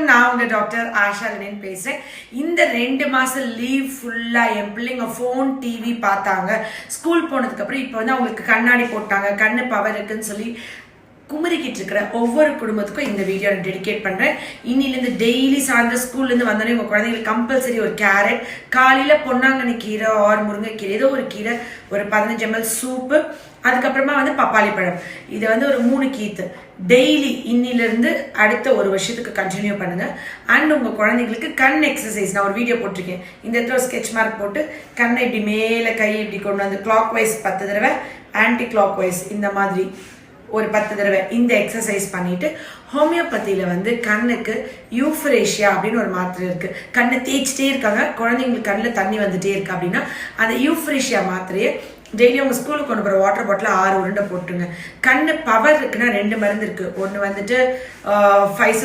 வணக்கம், நான் உங்க டாக்டர் ஆஷா லெனின் பேசுறேன். இந்த 2 மாசம் லீவ் ஃபுல்லா என் பிள்ளைங்க ஃபோன் டிவி பார்த்தாங்க. ஸ்கூல் போனதுக்கு அப்புறம் இப்போ வந்து அவங்களுக்கு கண்ணாடி போட்டாங்க, கண்ணு பவர் இருக்குன்னு சொல்லி குமரிக்கிட்டு இருக்கிற ஒவ்வொரு குடும்பத்துக்கும் இந்த வீடியோ நான் டெடிகேட் பண்றேன். இன்னிலேருந்து டெய்லி சாயந்தரம் ஸ்கூல்லேருந்து வந்தோடனே உங்க குழந்தைங்களுக்கு கம்பல்சரி ஒரு கேரட், காலையில பொன்னாங்கண்ணி கீரை ஆர் முருங்கைக்கீரை, ஏதோ ஒரு கீரை, ஒரு 15 ml சூப்பு, அதுக்கப்புறமா வந்து பப்பாளி பழம். இதை வந்து ஒரு 3 கீத்து டெய்லி இன்னிலிருந்து அடுத்த ஒரு வருஷத்துக்கு கண்டினியூ பண்ணுங்க. அண்ட் உங்க குழந்தைங்களுக்கு கண் எக்ஸசைஸ் நான் ஒரு வீடியோ போட்டிருக்கேன். இந்த இடத்துல ஒரு ஸ்கெட்ச் மார்க் போட்டு கண்ணை இப்படி மேலே கை இப்படி கொண்டு வந்து கிளாக் வைஸ் 10 தடவை, ஆன்டி கிளாக் வைஸ் இந்த மாதிரி ஒரு 10 தடவை இந்த எக்ஸசைஸ் பண்ணிட்டு, ஹோமியோபதியில வந்து கண்ணுக்கு யூஃப்ரேஷியா அப்படின்னு ஒரு மாத்திரை இருக்கு. கண்ணை தேய்ச்சிட்டே இருக்காங்க, குழந்தைங்களுக்கு கண்ணில் தண்ணி வந்துட்டே இருக்கு அப்படின்னா அந்த யூஃப்ரேஷியா மாத்திரையை டெய்லி உங்க ஸ்கூலுக்கு கொண்டு போகிற வாட்டர் பாட்டில் 6 உருண்டை போட்டுருங்க. கண்ணு பவர் இருக்குன்னா 2 மருந்து இருக்கு. ஒன்று வந்துட்டு 5